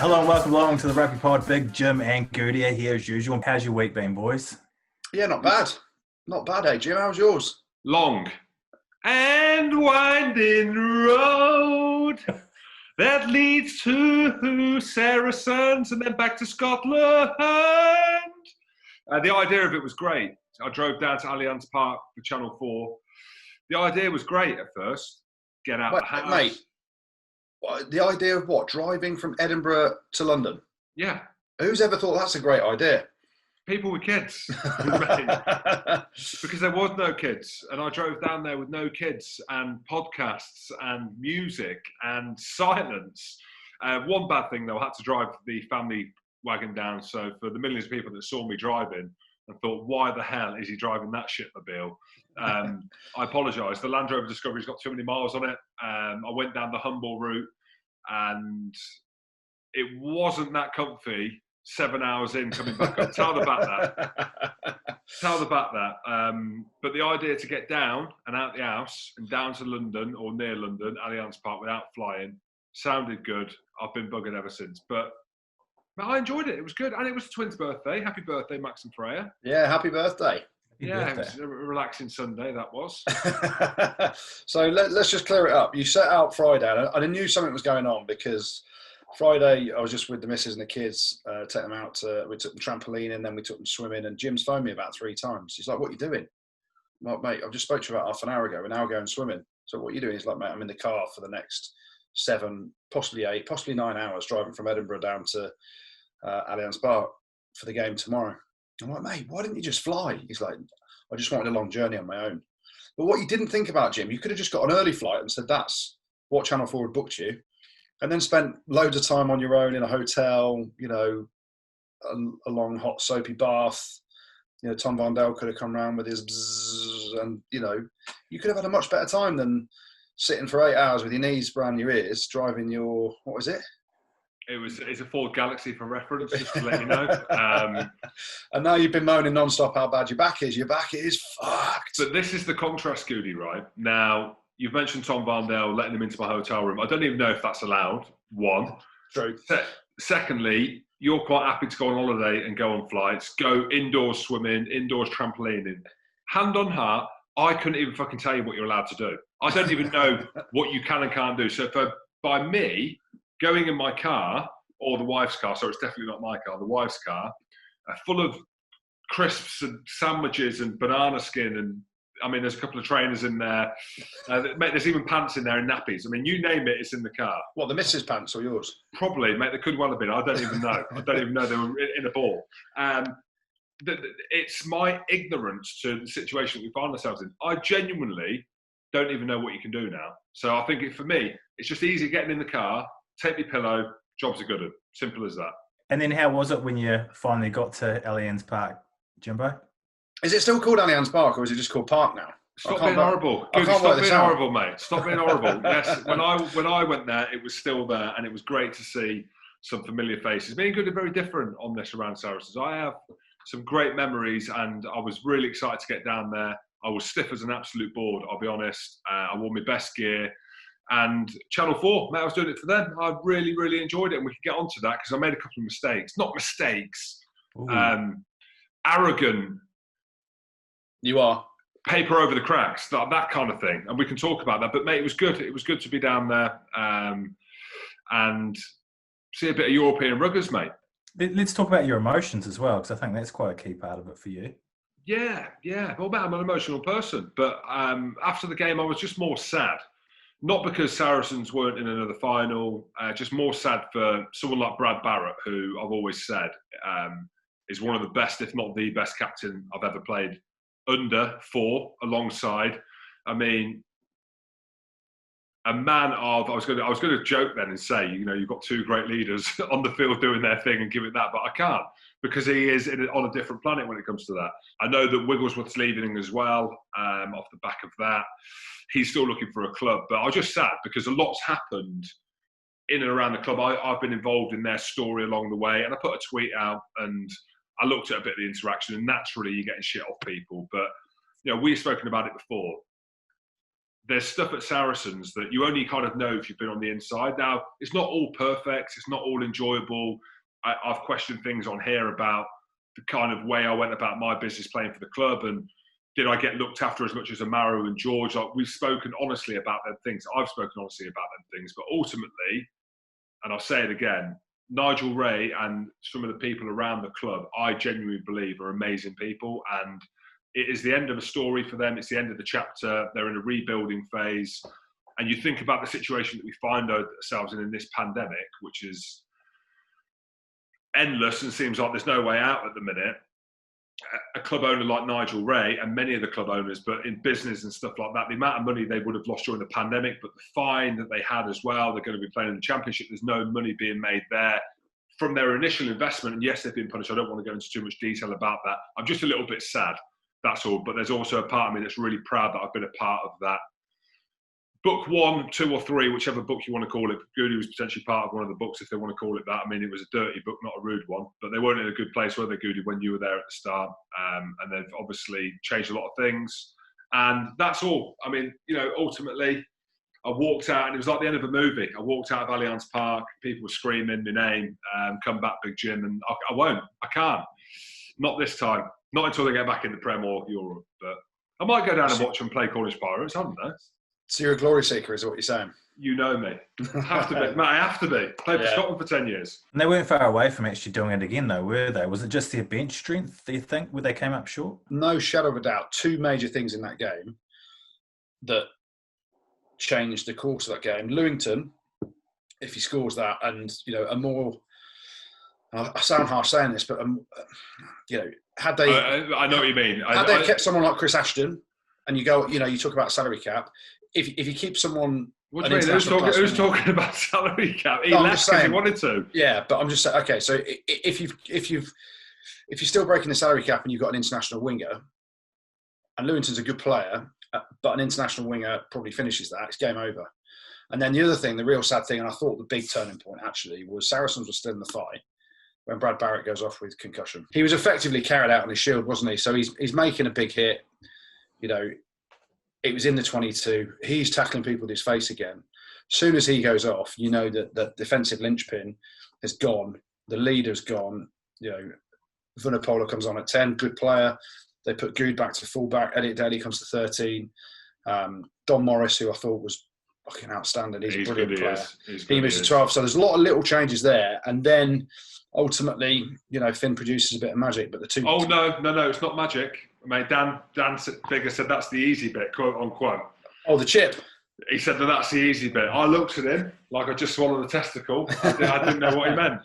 Hello and welcome along to the Rugby Pod. Big Jim and Goody are here as usual. How's your week been, boys? Yeah, not bad. Not bad, eh, Jim? How's yours? Long and winding road that leads to Saracens and then back to Scotland. The idea of it was great. I drove down to Allianz Park for Channel 4. The idea was great at first. Get out of the house. Mate, the idea of what? Driving from Edinburgh to London? Yeah. Who's ever thought that's a great idea? People with kids. Because there was no kids. And I drove down there with no kids and podcasts and music and silence. One bad thing, though, I had to drive the family wagon down. So for the millions of people that saw me driving and thought, why the hell is he driving that shitmobile? I apologise. The Land Rover Discovery's got too many miles on it. I went down the Humble route and it wasn't that comfy 7 hours in coming back up. Tell the bat that. But the idea to get down and out the house and down to London or near London, Allianz Park, without flying, sounded good. I've been bugging ever since. But I enjoyed it. It was good. And it was the twins' birthday. Happy birthday, Max and Freya. Yeah, happy birthday. Happy It birthday. was a relaxing Sunday, that was. So let's just clear it up. You set out Friday, and I knew something was going on because Friday I was just with the missus and the kids, take them out. We took them trampolining, and then we took them swimming. And Jim's phoned me about 3 times. He's like, "What are you doing?" I'm like, "Mate, I've just spoke to you about half an hour ago. We're now going swimming." So what are you doing? He's like, "Mate, I'm in the car for the next 7, possibly 8, possibly 9 hours driving from Edinburgh down to Allianz Park for the game tomorrow." I'm like, "Mate, why didn't you just fly?" He's like, "I just wanted a long journey on my own." But what you didn't think about, Jim, you could have just got an early flight and said that's what Channel 4 had booked you, and then spent loads of time on your own in a hotel, you know, a long hot soapy bath. You know, Tom Vondell could have come round with his bzzz, and, you know, you could have had a much better time than sitting for 8 hours with your knees around your ears, driving your, what was it? It's a Ford Galaxy for reference, just to let you know. And now you've been moaning non-stop how bad your back is. Your back is fucked. But this is the contrast, Goody, right? Now, you've mentioned Tom Vondell letting him into my hotel room. I don't even know if that's allowed, one. True. Secondly, you're quite happy to go on holiday and go on flights, go indoors swimming, indoors trampolining. Hand on heart, I couldn't even fucking tell you what you're allowed to do. I don't even know what you can and can't do. So by me, going in my car, or the wife's car, so it's definitely not my car, the wife's car, full of crisps and sandwiches and banana skin, and I mean, there's a couple of trainers in there. Mate, there's even pants in there and nappies. I mean, you name it, it's in the car. What, the missus' pants or yours? Probably, mate, they could well have been. I don't even know. I don't even know they were in a ball. It's my ignorance to the situation we find ourselves in. I genuinely don't even know what you can do now. So I think for me, it's just easy getting in the car, take your pillow, jobs are good. Simple as that. And then how was it when you finally got to Allianz Park, Jimbo? Is it still called Allianz Park, or is it just called Park now? Stop being horrible. Stop being horrible, mate. Stop being horrible. Yes, when I went there, it was still there, and it was great to see some familiar faces. Being good and very different on this around Saracens. I have some great memories, and I was really excited to get down there. I was stiff as an absolute board, I'll be honest. I wore my best gear. And Channel 4, mate, I was doing it for them. I really, really enjoyed it. And we can get onto that because I made a couple of mistakes. Not mistakes. Arrogant. You are. Paper over the cracks, that kind of thing. And we can talk about that. But, mate, it was good. It was good to be down there and see a bit of European ruggers, mate. Let's talk about your emotions as well, because I think that's quite a key part of it for you. Yeah. Well, mate, I'm an emotional person. But after the game, I was just more sad. Not because Saracens weren't in another final, just more sad for someone like Brad Barrett, who I've always said is one of the best, if not the best captain I've ever played under, for, alongside. I mean, a man of, I was going to joke then and say, you know, you've got 2 great leaders on the field doing their thing and give it that, but I can't, because he is on a different planet when it comes to that. I know that Wigglesworth's leaving as well, off the back of that. He's still looking for a club, but I was just sad because a lot's happened in and around the club. I've been involved in their story along the way, and I put a tweet out and I looked at a bit of the interaction, and naturally you're getting shit off people. But, you know, we've spoken about it before. there's stuff at Saracens that you only kind of know if you've been on the inside. Now, it's not all perfect. It's not all enjoyable. I've questioned things on here about the kind of way I went about my business playing for the club, and did I get looked after as much as Amaru and George? Like, we've spoken honestly about them things. I've spoken honestly about them things. But ultimately, and I'll say it again, Nigel Ray and some of the people around the club, I genuinely believe are amazing people. And it is the end of a story for them. It's the end of the chapter. They're in a rebuilding phase. And you think about the situation that we find ourselves in this pandemic, which is endless and seems like there's no way out at the minute. A club owner like Nigel Ray and many of the club owners, but in business and stuff like that, the amount of money they would have lost during the pandemic, but the fine that they had as well, they're going to be playing in the Championship. There's no money being made there from their initial investment. And yes, they've been punished. I don't want to go into too much detail about that. I'm just a little bit sad, that's all. But there's also a part of me that's really proud that I've been a part of that. Book 1, 2 or 3, whichever book you want to call it. Goody was potentially part of one of the books, if they want to call it that. I mean, it was a dirty book, not a rude one. But they weren't in a good place, were they, Goody, when you were there at the start? And they've obviously changed a lot of things. And that's all. I mean, you know, ultimately, I walked out, and it was like the end of a movie. I walked out of Allianz Park, people were screaming my name, come back, Big Jim. And I won't. I can't. Not this time. Not until they get back in the Prem or Europe. But I might go down and watch them play Cornish Pirates. I don't know. So you're a glory seeker, is what you're saying? You know me. I have to be. Mate, I have to be. Played for Scotland for 10 years. And they weren't far away from actually doing it again, though, were they? Was it just their bench strength, do you think, where they came up short? No shadow of a doubt. 2 major things in that game that changed the course of that game. Lewington, if he scores that, and, you know, a more... I sound harsh saying this, but, you know, had they... I know what you mean. Had they kept someone like Chris Ashton, and you go, you know, you talk about salary cap, if you keep someone... What do you mean? Who's talking about salary cap? He left because he wanted to. Yeah, but I'm just saying, okay, so if you're still breaking the salary cap and you've got an international winger, and Lewington's a good player, but an international winger probably finishes that, it's game over. And then the other thing, the real sad thing, and I thought the big turning point actually, was Saracens was still in the fight when Brad Barrett goes off with concussion. He was effectively carried out on his shield, wasn't he? So he's making a big hit, you know. It was in the 22. He's tackling people with his face again. As soon as he goes off, you know that the defensive linchpin has gone. The leader's gone. You know, Vunipola comes on at 10, good player. They put Good back to fullback. Elliot Daly comes to 13. Don Morris, who I thought was fucking outstanding. He's a brilliant player. He moves to 12. So there's a lot of little changes there. And then ultimately, you know, Finn produces a bit of magic. But the two... Oh, no, it's not magic. Mate, Dan Bigger said that's the easy bit, quote unquote. Oh, the chip. He said that's the easy bit. I looked at him like I just swallowed a testicle. I didn't know what he meant.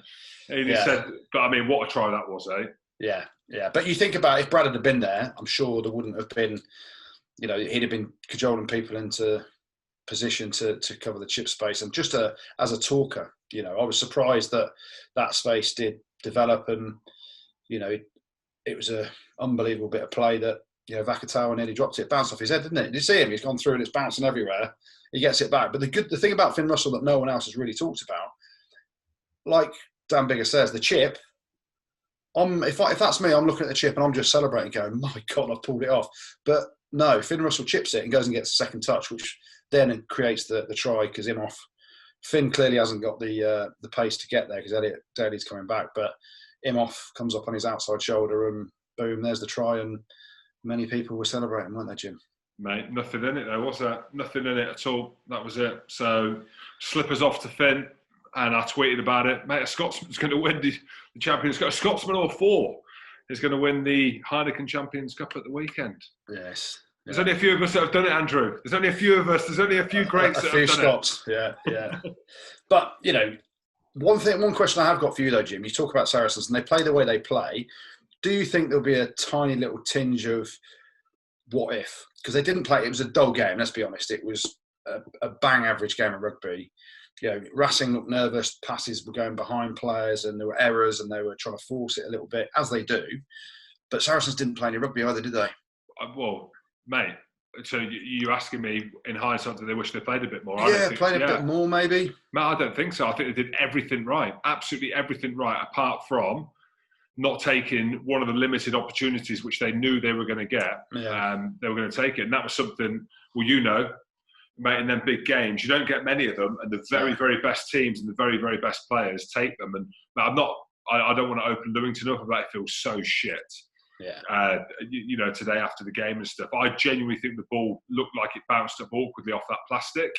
And he said, but I mean, what a try that was, eh? Yeah. But you think about if Brad had been there, I'm sure there wouldn't have been, you know, he'd have been cajoling people into position to cover the chip space. And just as a talker, you know, I was surprised that space did develop, and, you know, it was an unbelievable bit of play that, you know, Vakatawa nearly dropped it. Bounced off his head, didn't it? Did you see him? He's gone through and it's bouncing everywhere. He gets it back. But the thing about Finn Russell that no one else has really talked about, like Dan Bigger says, the chip, if that's me, I'm looking at the chip and I'm just celebrating going, my God, I've pulled it off. But no, Finn Russell chips it and goes and gets a second touch, which then creates the try because Finn clearly hasn't got the pace to get there because Elliot Daly's coming back. But Imhoff comes up on his outside shoulder and boom, there's the try, and many people were celebrating, weren't they, Jim? Mate, nothing in it though, was there? Nothing in it at all. That was it. So, slippers off to Finn, and I tweeted about it. Mate, a Scotsman's going to win the Champions Cup. A Scotsman or 4 is going to win the Heineken Champions Cup at the weekend. Yes. There's only a few of us that have done it, Andrew. There's only a few of us. There's only a few greats that have done Scots. It. Yeah. But, you know, one question I have got for you though, Jim, you talk about Saracens and they play the way they play. Do you think there'll be a tiny little tinge of what if? Because they didn't play, it was a dull game, let's be honest. It was a bang average game of rugby. You know, Racing looked nervous, passes were going behind players and there were errors and they were trying to force it a little bit, as they do. But Saracens didn't play any rugby either, did they? Well, mate, so you're asking me in hindsight, do they wish they played a bit more? Played a bit more maybe. Mate, I don't think so. I think they did everything right, absolutely everything right, apart from not taking one of the limited opportunities which they knew they were going to get. Yeah. They were going to take it. And that was something, well, you know, mate, in them big games, you don't get many of them, and the very, very best teams and the very, very best players take them. And I don't want to open Lewington up about it. Feels so shit. Yeah. Today after the game and stuff. I genuinely think the ball looked like it bounced up awkwardly off that plastic.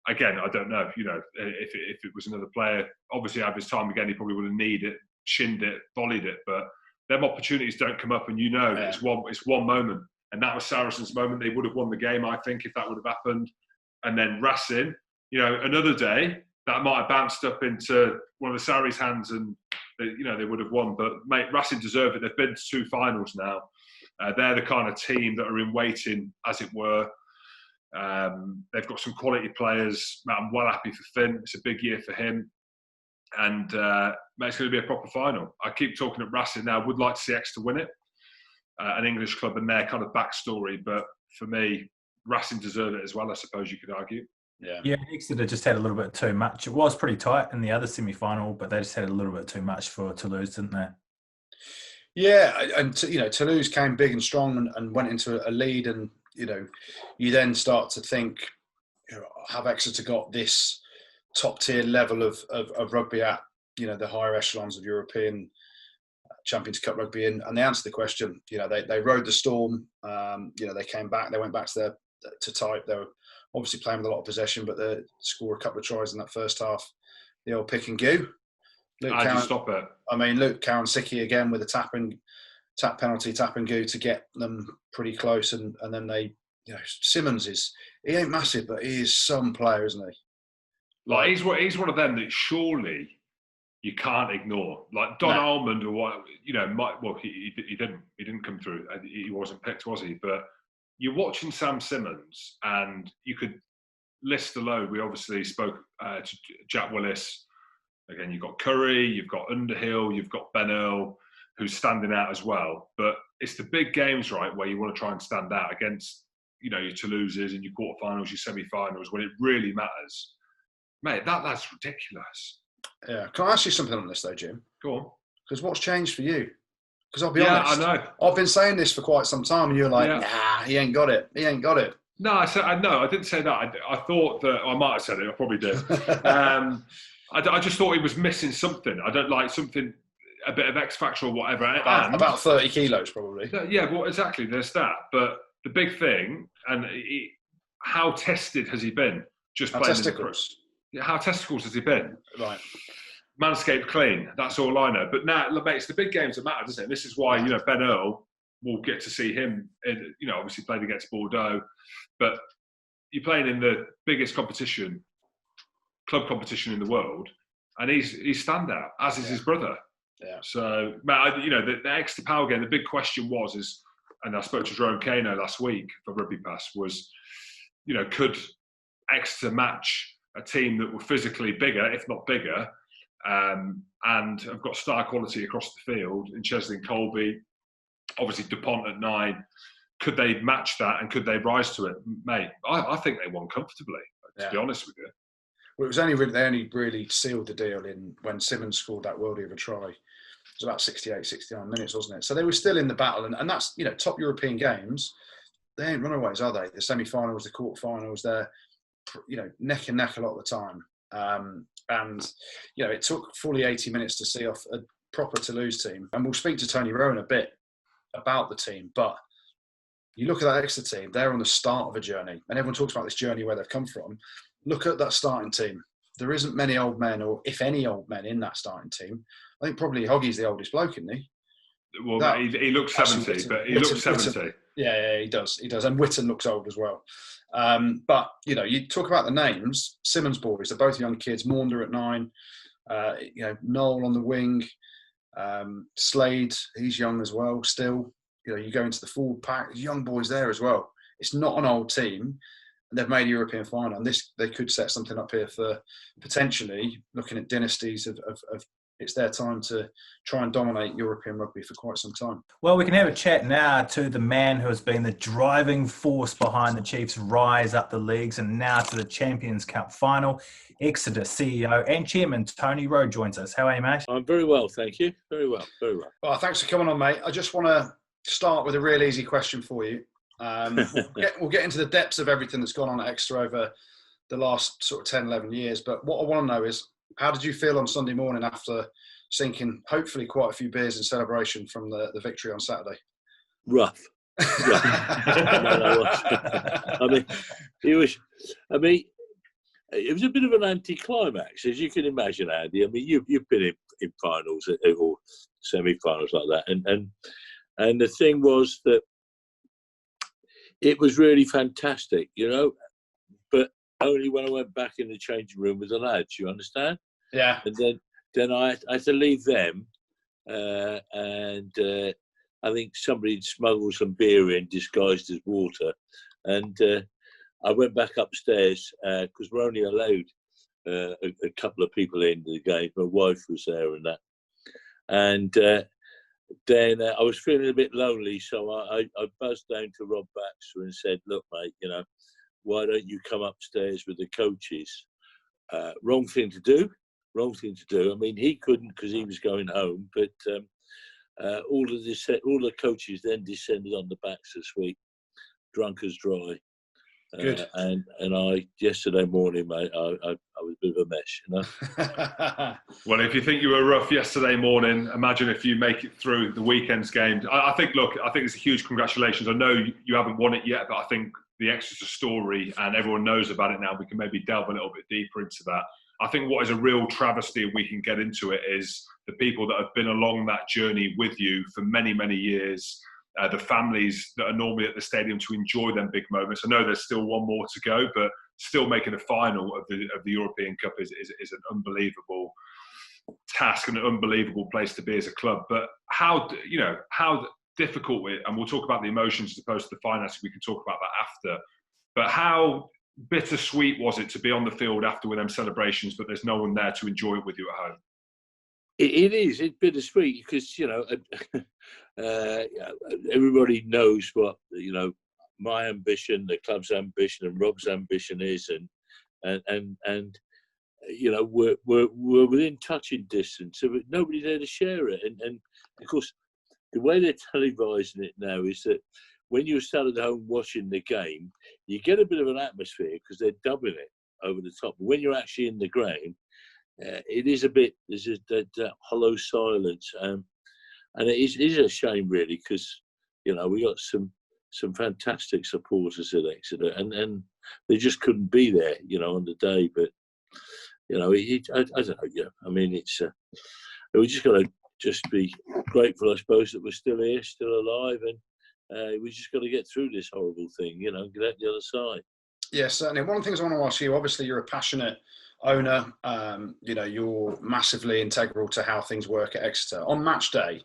Again, I don't know. If it was another player, obviously at his time again, he probably would have kneed it, shinned it, volleyed it. But them opportunities don't come up, and it's one moment. And that was Saracens' moment. They would have won the game, I think, if that would have happened. And then Racing, another day, that might have bounced up into one of the Sarries' hands and, they would have won. But, mate, Racing deserve it. They've been to 2 finals now. They're the kind of team that are in waiting, as it were. They've got some quality players. I'm well happy for Finn. It's a big year for him. And it's going to be a proper final. I keep talking at Racing now. I would like to see Exeter win it. An English club and their kind of backstory, but for me, Racing deserve it as well, I suppose you could argue. Yeah, Exeter just had a little bit too much. It was pretty tight in the other semi-final, but they just had a little bit too much for Toulouse, didn't they? Yeah, and Toulouse came big and strong and went into a lead, and you then start to think, have Exeter got this top tier level of rugby at the higher echelons of European Champions Cup rugby, and they answered the question. They rode the storm. They came back. They went back to type. They were obviously playing with a lot of possession, but they scored a couple of tries in that first half. The old pick and goo. Stop it. I mean, Luke Cowan-Sickie again with a tap and goo to get them pretty close, and then they, Simmons he ain't massive, but he is some player, isn't he? Like he's one of them that surely you can't ignore. Like Don Almond or what, he didn't come through. He wasn't picked, was he? But you're watching Sam Simmons, and you could list the load. We obviously spoke to Jack Willis. Again, you've got Curry, you've got Underhill, you've got Ben Earl, who's standing out as well. But it's the big games, right, where you want to try and stand out against, your Toulouses and your quarterfinals, your semi-finals, when it really matters. Mate, that's ridiculous. Yeah. Can I ask you something on this, though, Jim? Go on. Because what's changed for you? Because I'll be honest. I know. I've been saying this for quite some time, and you're like, nah, he ain't got it. He ain't got it. No, I didn't say that. I thought that I might have said it. I probably did. I just thought he was missing something. I don't like something, a bit of X Factor or whatever. About 30 kilos, probably. Yeah, well, exactly. There's that. But the big thing, and how tested has he been? Just playing testicles. How testicles has he been? Right. Manscaped clean. That's all I know. But now, mate, it's the big games that matter, doesn't it? This is why Ben Earl will get to see him. Obviously played against Bordeaux, but you're playing in the biggest competition, club competition in the world, and he's standout, as is his brother. Yeah. So, Matt, the Exeter power game. The big question was, and I spoke to Jerome Kano last week for Rugby Pass, was, could Exeter match a team that were physically bigger, if not bigger, and have got star quality across the field in Chesley and Colby, obviously DuPont at 9. Could they match that, and could they rise to it? Mate, I think they won comfortably, to be honest with you. Well, they only really sealed the deal when Simmons scored that worldie of a try. It was about 68, 69 minutes, wasn't it? So they were still in the battle, and that's, top European games, they ain't runaways, are they? The semi-finals, the quarter-finals, they're, neck and neck a lot of the time. And it took fully 80 minutes to see off a proper Toulouse team. And we'll speak to Tony Rowe in a bit about the team, but you look at that Exeter team, they're on the start of a journey, and everyone talks about this journey where they've come from. Look at that starting team. There isn't many old men, or if any old men, in that starting team. I think probably Hoggy's the oldest bloke, isn't he? Well, he looks 70, but he looks 70. Yeah, he does. And Witten looks old as well. But, you talk about the names, Simmons boys, they're both young kids. Maunder at 9, Noel on the wing, Slade, he's young as well still. You go into the forward pack, young boys there as well. It's not an old team. And they've made a European final, and they could set something up here for potentially looking at dynasties of it's their time to try and dominate European rugby for quite some time. Well, we can have a chat now to the man who has been the driving force behind the Chiefs' rise up the leagues and now to the Champions Cup final. Exeter CEO and Chairman Tony Rowe joins us. How are you, mate? I'm very well, thank you. Very well, very well. Well, thanks for coming on, mate. I just want to start with a real easy question for you. We'll get into the depths of everything that's gone on at Exeter over the last sort of 10, 11 years. But what I want to know is, how did you feel on Sunday morning after sinking hopefully quite a few beers in celebration from the victory on Saturday? Rough. I mean, it was a bit of an anticlimax, as you can imagine, Andy. I mean, you've been in finals or semi-finals like that, and the thing was that it was really fantastic, but only when I went back in the changing room with the lads. You understand? Yeah. And then I had to leave them, and I think somebody had smuggled some beer in disguised as water, and I went back upstairs because we're only allowed a couple of people into the game. My wife was there and that, and then I was feeling a bit lonely, so I buzzed down to Rob Baxter and said, "Look, mate, why don't you come upstairs with the coaches?" Wrong thing to do. I mean, he couldn't because he was going home, but all the coaches then descended on the Baxter suite, drunk as dry. Good. And I yesterday morning, mate, I was a bit of a mess, Well, if you think you were rough yesterday morning, imagine if you make it through the weekend's game. I think it's a huge congratulations. I know you haven't won it yet, but I think the Exeter story, and everyone knows about it now, we can maybe delve a little bit deeper into that. I think what is a real travesty, if we can get into it, is the people that have been along that journey with you for many, many years. The families that are normally at the stadium to enjoy them big moments. I know there's still one more to go, but still making a final of the European Cup is an unbelievable task and an unbelievable place to be as a club. But how difficult it, and we'll talk about the emotions as opposed to the finances. We can talk about that after. But how bittersweet was it to be on the field after with them celebrations, but there's no one there to enjoy it with you at home? It's bittersweet because everybody knows what my ambition, the club's ambition, and Rob's ambition is, and we're within touching distance, so nobody's there to share it. And of course, the way they're televising it now is that when you're sat at home watching the game, you get a bit of an atmosphere because they're dubbing it over the top. But when you're actually in the ground, it is a bit, there's that hollow silence, and it is a shame really, because we got some fantastic supporters at Exeter, and they just couldn't be there on the day. But I don't know. I mean, we just got to be grateful, I suppose, that we're still here, still alive, and we just got to get through this horrible thing, get out the other side. Yes, certainly. One of the things I want to ask you, obviously you're a passionate owner, you're massively integral to how things work at Exeter. On match day,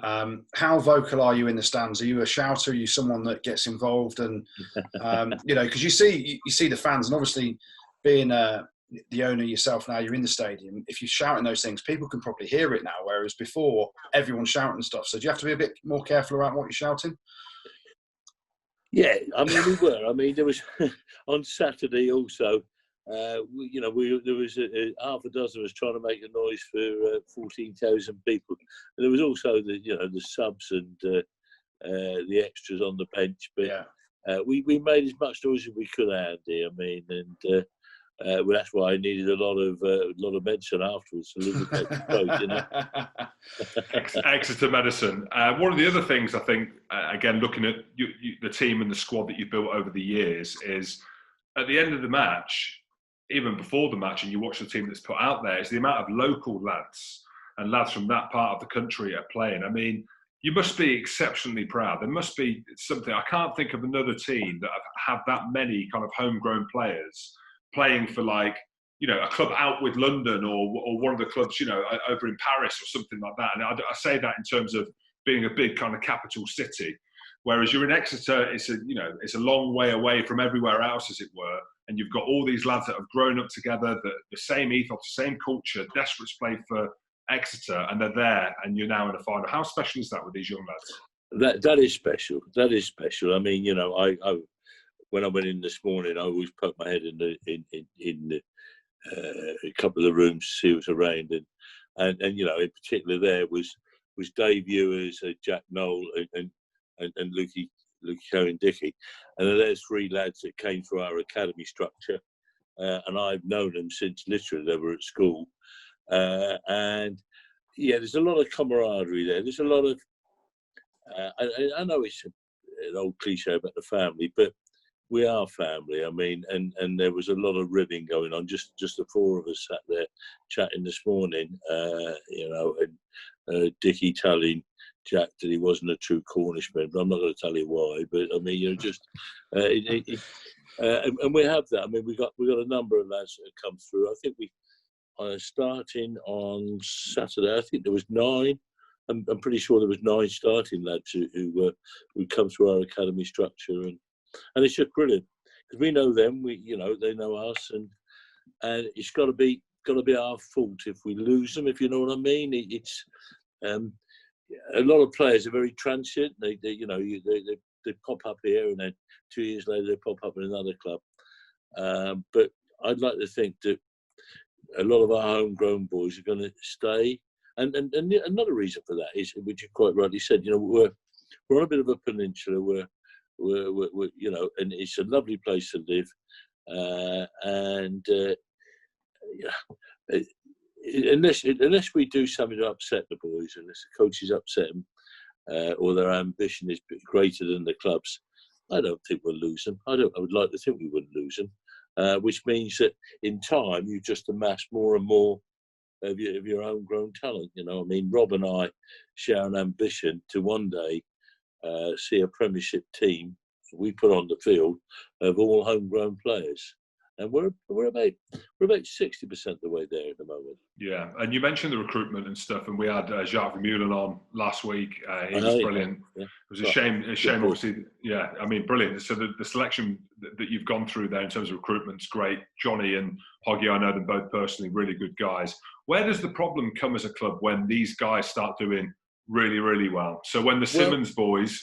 how vocal are you in the stands? Are you a shouter? Are you someone that gets involved? And, because you see the fans, and obviously being the owner yourself now, you're in the stadium. If you're shouting those things, people can probably hear it now, whereas before everyone's shouting stuff. So do you have to be a bit more careful around what you're shouting? Yeah, I mean, we were. I mean, there was on Saturday also. There was half a dozen of us trying to make a noise for 14,000 people, and there was also the subs and the extras on the bench. But yeah. We made as much noise as we could, Andy. I mean, and that's why I needed a lot of medicine afterwards to lubricate the throat, Exeter medicine. One of the other things I think, again, looking at the team and the squad that you've built over the years, is at the end of the match, even before the match, and you watch the team that's put out there, is the amount of local lads and lads from that part of the country are playing. I mean, you must be exceptionally proud. There must be something. I can't think of another team that have that many kind of homegrown players playing for, like, a club out with London or one of the clubs, over in Paris or something like that. And I say that in terms of being a big kind of capital city. Whereas you're in Exeter, it's a long way away from everywhere else, as it were. And you've got all these lads that have grown up together, the same ethos, the same culture, desperate to play for Exeter, and they're there, and you're now in a final. How special is that with these young lads? That is special. That is special. I mean, I when I went in this morning, I always poked my head in a couple of the rooms to see what's around, and in particular there was Dave Ewers, Jack Knoll, and Lucio and Dickie, and there's 3 lads that came through our academy structure, and I've known them since literally they were at school, and yeah, there's a lot of camaraderie there. There's a lot of I know it's an old cliche about the family, but we are family. I mean, and there was a lot of ribbing going on. Just the 4 of us sat there chatting this morning, you know, and Dickie telling Jack that he wasn't a true Cornishman, but I'm not going to tell you why. But I mean, you know, just and we have that. I mean, we got a number of lads that have come through. I think we starting on Saturday. I think there was 9. I'm pretty sure there was 9 starting lads who come through our academy structure, and it's just brilliant because we know them. You know, they know us, and it's got to be our fault if we lose them. If you know what I mean, it's a lot of players are very transient. They you know they pop up here, and then 2 years later they pop up in another club. But I'd like to think that a lot of our homegrown boys are going to stay. And another reason for that is, which you quite rightly said, you know, we're on a bit of a peninsula. We're you know, and it's a lovely place to live. Yeah, unless we do something to upset the boys, unless the coaches upset them, or their ambition is greater than the club's, I don't think we'll lose them. I would like to think we wouldn't lose them, which means that in time you just amass more and more of your homegrown talent. You know, I mean, Rob and I share an ambition to one day see a Premiership team we put on the field of all homegrown players, and we're about 60% the way there at the moment. Yeah, and you mentioned the recruitment and stuff, and we had Jacques Vermeulen on last week. He was brilliant. Yeah. It was a shame, obviously. Yeah, I mean, brilliant. So the selection that you've gone through there in terms of recruitment's great. Johnny and Hoggy, I know them both personally, really good guys. Where does the problem come as a club when these guys start doing really, really well? So when the Simmons boys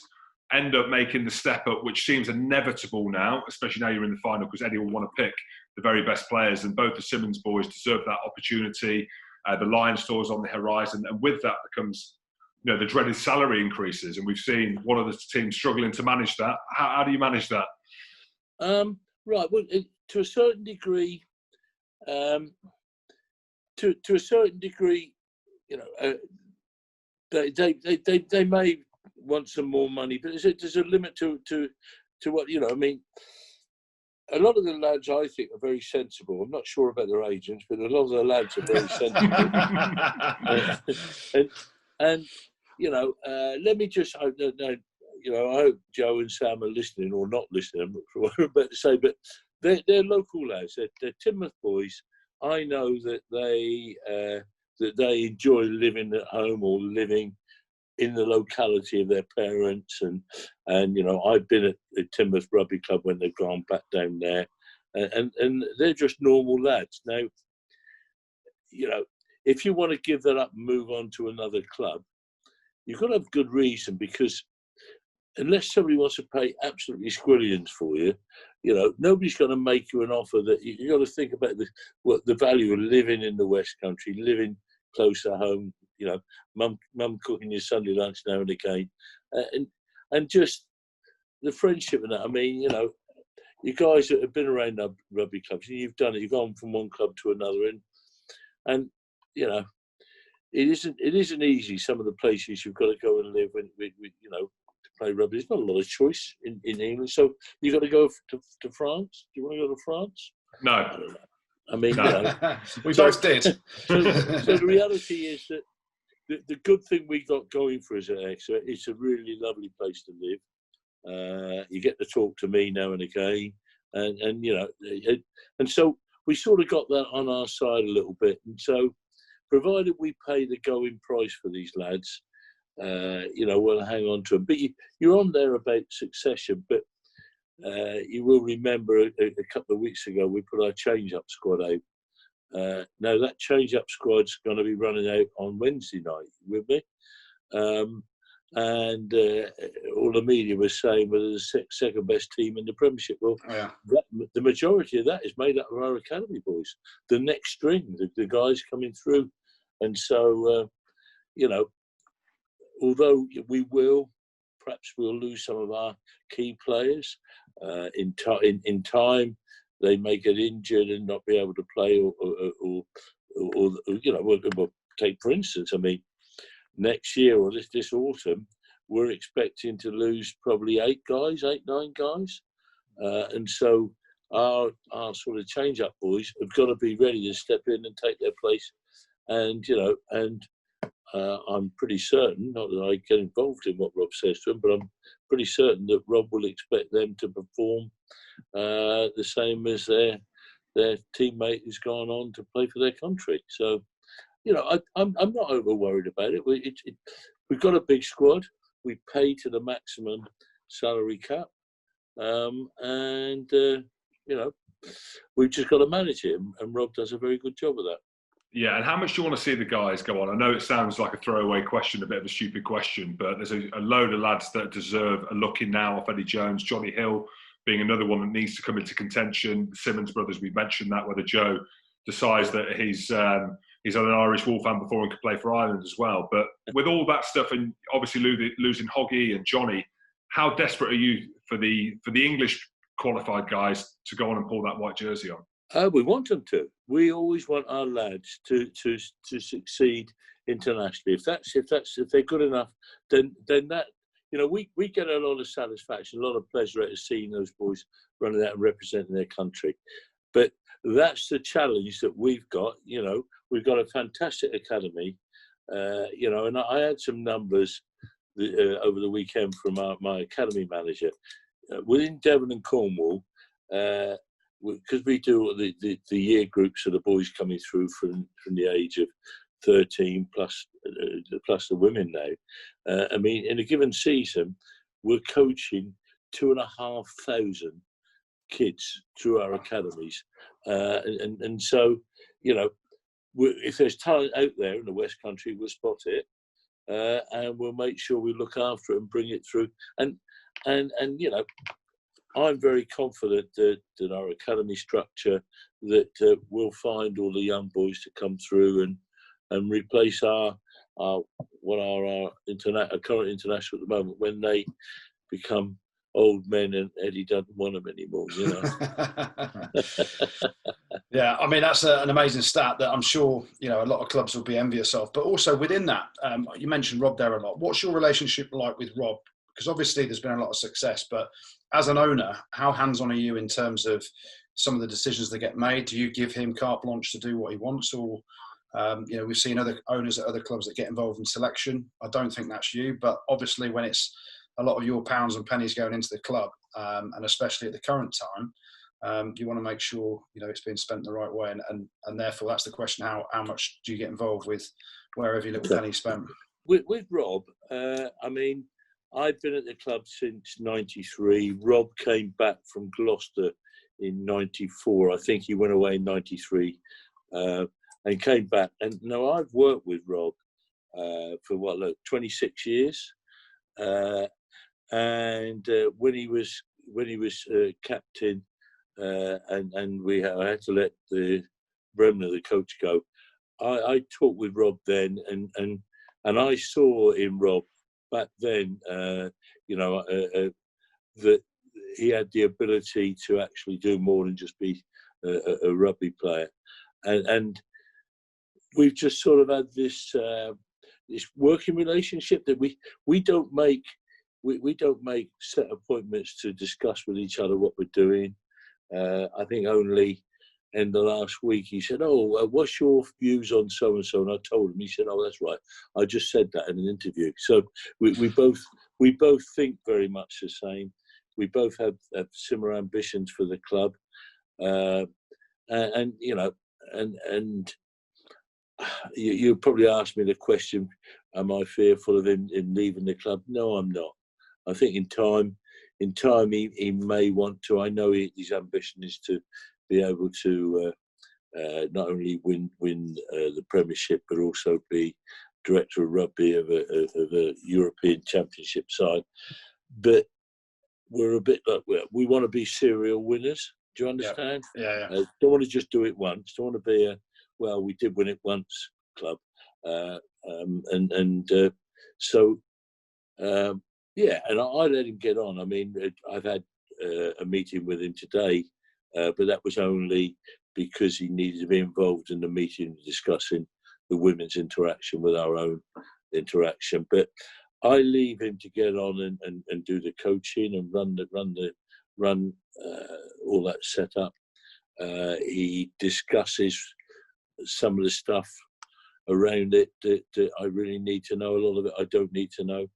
end up making the step up, which seems inevitable now, especially now you're in the final, because Eddie will want to pick the very best players, and both the Simmons boys deserve that opportunity. The Lion Store's on the horizon, and with that becomes, you know, the dreaded salary increases, and we've seen one of the teams struggling to manage that. How do you manage that? Right. Well, to a certain degree, to a certain degree, you know, they may want some more money, but there's a limit to what, you know. I mean, a lot of the lads I think are very sensible. I'm not sure about their agents, but a lot of the lads are very sensible. and you know, let me just, you know, I hope Joe and Sam are listening, or not listening. I'm not sure what I'm about to say, but they're local lads. They're Timoth boys. I know that they enjoy living at home or living in the locality of their parents, and you know, I've been at Timoth Rugby Club when they've gone back down there, and they're just normal lads. Now, you know, if you want to give that up and move on to another club, you've got to have good reason, because unless somebody wants to pay absolutely squillions for you, you know, nobody's going to make you an offer that you've got to think about what the value of living in the West Country, living close to home. You know, mum cooking your Sunday lunch now and again, and just the friendship and that. I mean, you know, you guys that have been around rugby clubs, and you've done it. You've gone from one club to another, and you know, it isn't easy. Some of the places you've got to go and live when you know, to play rugby. There's not a lot of choice in England, so you got to go to France. Do you want to go to France? No. I don't know. I mean, no. You know, we both did. So the reality is that the good thing we got going for us at Exeter, it's a really lovely place to live. You get to talk to me now and again, and you know, and so we sort of got that on our side a little bit. And so, provided we pay the going price for these lads, you know, we'll hang on to them. But you're on there about succession, but you will remember a couple of weeks ago we put our change-up squad out. Now that change-up squad's going to be running out on Wednesday night, with me, and all the media was saying we're the second best team in the Premiership. Well, yeah. The majority of that is made up of our academy boys, the next string, the guys coming through, and so you know, although we will perhaps we'll lose some of our key players. In time, they may get injured and not be able to play, or we'll take, for instance, I mean, next year or this autumn, we're expecting to lose probably 9 guys. And so our sort of change-up boys have got to be ready to step in and take their place. And, I'm pretty certain, not that I get involved in what Rob says to them, but I'm pretty certain that Rob will expect them to perform the same as their teammate who's gone on to play for their country. So, I'm not over worried about it. We've got a big squad. We pay to the maximum salary cap, we've just got to manage it, and Rob does a very good job of that. Yeah, and how much do you want to see the guys go on? I know it sounds like a throwaway question, a bit of a stupid question, but there's a load of lads that deserve a look in now off Eddie Jones. Johnny Hill being another one that needs to come into contention. The Simmons brothers, we mentioned that, whether Joe decides that he's had an Irish Wolf fan before and could play for Ireland as well. But with all that stuff, and obviously losing Hoggy and Johnny, how desperate are you for the English qualified guys to go on and pull that white jersey on? We want them to. We always want our lads to succeed internationally. If they're good enough, then that, we get a lot of satisfaction, a lot of pleasure out of seeing those boys running out and representing their country. But that's the challenge that we've got. We've got a fantastic academy. And I had some numbers over the weekend from my academy manager. Within Devon and Cornwall, because we do the year groups of the boys coming through from the age of 13 plus the women now. In a given season, we're coaching 2,500 kids through our academies, and so if there's talent out there in the West Country, we'll spot it, and we'll make sure we look after it and bring it through. And I'm very confident that our academy structure that we'll find all the young boys to come through and replace our current international at the moment when they become old men and Eddie doesn't want them anymore. Yeah, that's an amazing stat that I'm sure a lot of clubs will be envious of. But also within that, you mentioned Rob there a lot. What's your relationship like with Rob? Because obviously there's been a lot of success, but as an owner, how hands-on are you in terms of some of the decisions that get made? Do you give him carte blanche to do what he wants, or we've seen other owners at other clubs that get involved in selection? I don't think that's you, but obviously when it's a lot of your pounds and pennies going into the club, and especially at the current time, you want to make sure it's being spent the right way, and therefore that's the question: how much do you get involved with where every little penny spent? With Rob, I've been at the club since '93. Rob came back from Gloucester in '94. I think he went away in '93 and came back. And I've worked with Rob for 26 years. And when he was captain, and I had to let the Bremner, the coach, go. I talked with Rob then, and I saw in Rob back then, that he had the ability to actually do more than just be a rugby player, and we've just sort of had this working relationship that we don't make set appointments to discuss with each other what we're doing. I think only in the last week he said, what's your views on so and so? And I told him. He said, that's right, I just said that in an interview. So we both think very much the same. We both have similar ambitions for the club, and you probably asked me the question: am I fearful of him leaving the club? No, I'm not. I think in time he may want to. I know his ambition is to be able to not only win the Premiership, but also be director of rugby of a European Championship side. But we're a bit like, we want to be serial winners. Do you understand? Yeah. Don't want to just do it once. Don't want to be we did win it once club. So Yeah, and I let him get on. I mean, I've had a meeting with him today, but that was only because he needed to be involved in the meeting discussing the women's interaction with our own interaction. But I leave him to get on and do the coaching and run all that setup. He discusses some of the stuff around it that I really need to know. A lot of it I don't need to know.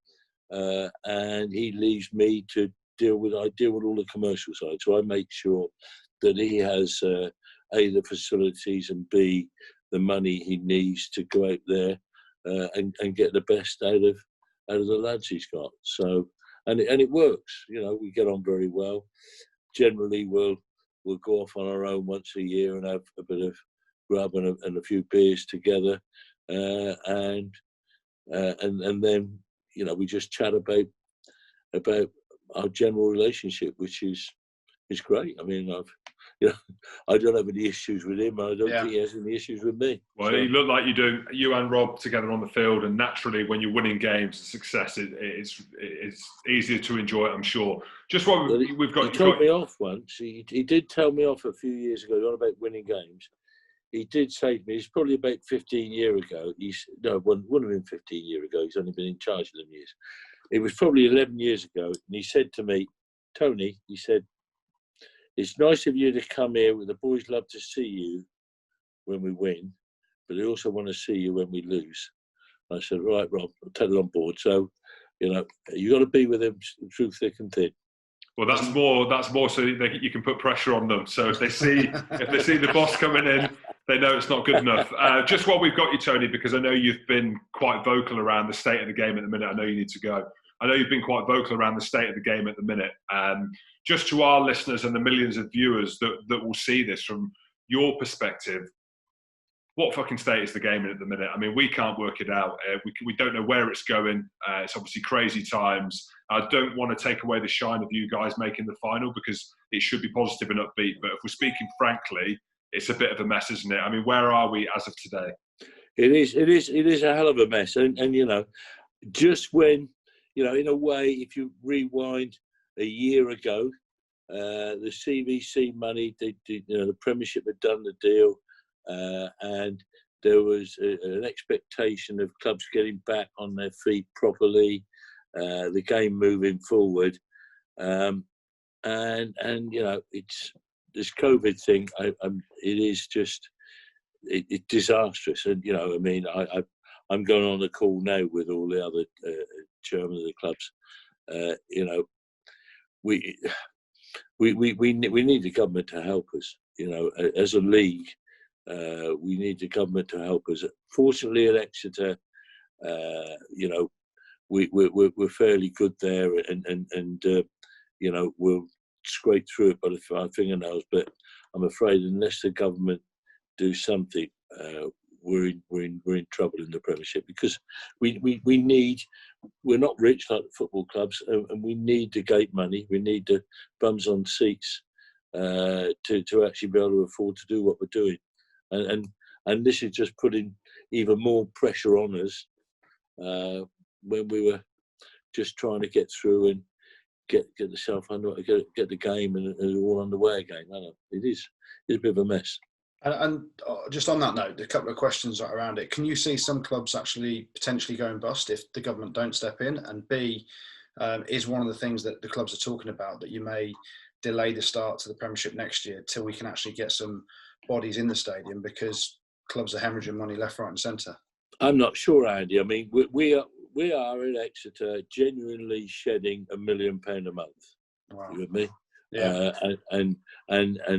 And he leaves me to deal with all the commercial side. So I make sure that he has A, the facilities, and B, the money he needs to go out there and get the best out of the lads he's got. So and it works. You know, we get on very well. Generally, we'll go off on our own once a year and have a bit of grub and a few beers together, and then, you know, we just chat about our general relationship, which is great. I mean, I don't have any issues with him. I don't think he has any issues with me. Well, you look like you and Rob together on the field, and naturally, when you're winning games, success it's easier to enjoy it, I'm sure. Just what we've got. He told me off once. He did tell me off a few years ago, on about winning games. He did say to me, it's probably about 15 years ago. It wouldn't have been 15 years ago. He's only been in charge of them years. It was probably 11 years ago. And he said to me, Tony, he said, it's nice of you to come here. The boys love to see you when we win, but they also want to see you when we lose. I said, right, Rob, I'll take it on board. So, you know, you got to be with them through thick and thin. Well, that's more so you can put pressure on them. So if they see the boss coming in, they know it's not good enough. Just what we've got you, Tony, because I know you've been quite vocal around the state of the game at the minute. I know you need to go. I know you've been quite vocal around the state of the game at the minute. Just to our listeners and the millions of viewers that will see this from your perspective, what fucking state is the game in at the minute? I mean, we can't work it out. We don't know where it's going. It's obviously crazy times. I don't want to take away the shine of you guys making the final, because it should be positive and upbeat. But if we're speaking frankly, it's a bit of a mess, isn't it? I mean, where are we as of today? It is a hell of a mess. And you know, just when, you know, in a way, if you rewind a year ago, the CVC money, you know, the Premiership had done the deal, and there was an expectation of clubs getting back on their feet properly, the game moving forward, and you know, it's this COVID thing. It is just it's disastrous. And you know, I mean, I'm going on a call now with all the other chairmen of the clubs. You know, we need the government to help us. You know, as a league, we need the government to help us. Fortunately, at Exeter, you know, we're fairly good there, and you know, we'll scrape through it by our fingernails. But I'm afraid unless the government do something, we're in trouble in the Premiership, because we're not rich like the football clubs, and we need the gate money. We need the bums on seats to actually be able to afford to do what we're doing, and this is just putting even more pressure on us when we were just trying to get through and get the game and all underway again. I know it's a bit of a mess. And just on that note, a couple of questions around it. Can you see some clubs actually potentially going bust if the government don't step in? And B, is one of the things that the clubs are talking about that you may delay the start to the Premiership next year till we can actually get some bodies in the stadium, because clubs are hemorrhaging money left, right and centre? I'm not sure, Andy. I mean, we are in Exeter genuinely shedding £1 million a month. Wow. You with me? Yeah. And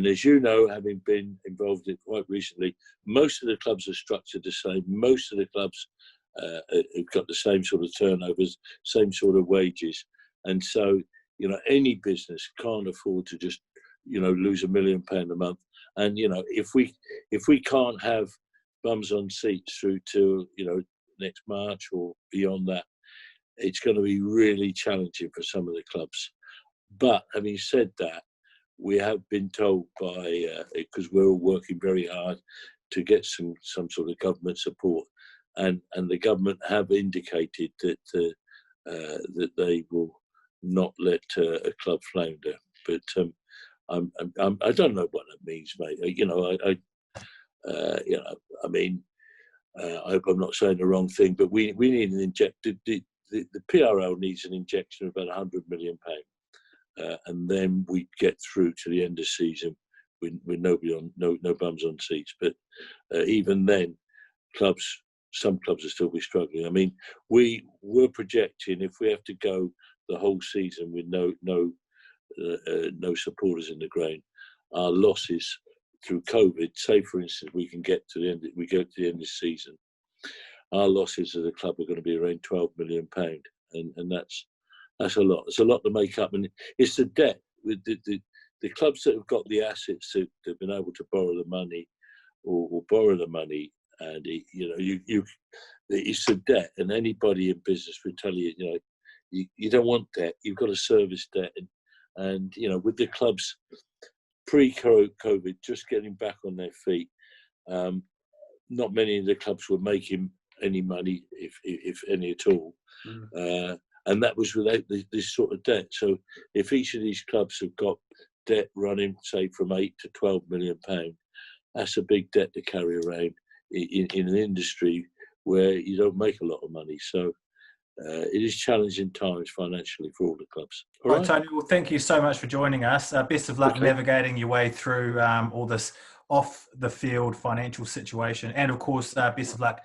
as you know, having been involved in it quite recently, most of the clubs are structured the same. Most of the clubs have got the same sort of turnovers, same sort of wages, and so, you know, any business can't afford to just, you know, lose £1 million a month. And you know, if we can't have bums on seats through to, you know, next March or beyond that, it's going to be really challenging for some of the clubs. But having said that, we have been told by, because we're all working very hard to get some sort of government support, and the government have indicated that that they will not let a club flounder. But I don't know what that means, mate. I hope I'm not saying the wrong thing, but we need an injection. The PRL needs an injection of about £100 million, and then we get through to the end of the season with nobody on, no bums on seats. But even then, some clubs will still be struggling. I mean, we're projecting, if we have to go the whole season with no supporters in the ground, our losses through COVID, say for instance we go to the end of the season, our losses as a club are going to be around £12 million, and that's a lot. It's a lot to make up, and it's the debt with the clubs that have got the assets that have been able to borrow the money or borrow the money, and it's the debt. And anybody in business would tell you, you don't want debt. You've got to service debt, and with the clubs pre-COVID just getting back on their feet, not many of the clubs were making any money, if any at all, and that was without this sort of debt. So if each of these clubs have got debt running, say from £8 to £12 million, that's a big debt to carry around in an industry where you don't make a lot of money. So it is challenging times financially for all the clubs. All right, Tony. Well, thank you so much for joining us. Best of luck navigating your way through all this off-the-field financial situation. And, of course, best of luck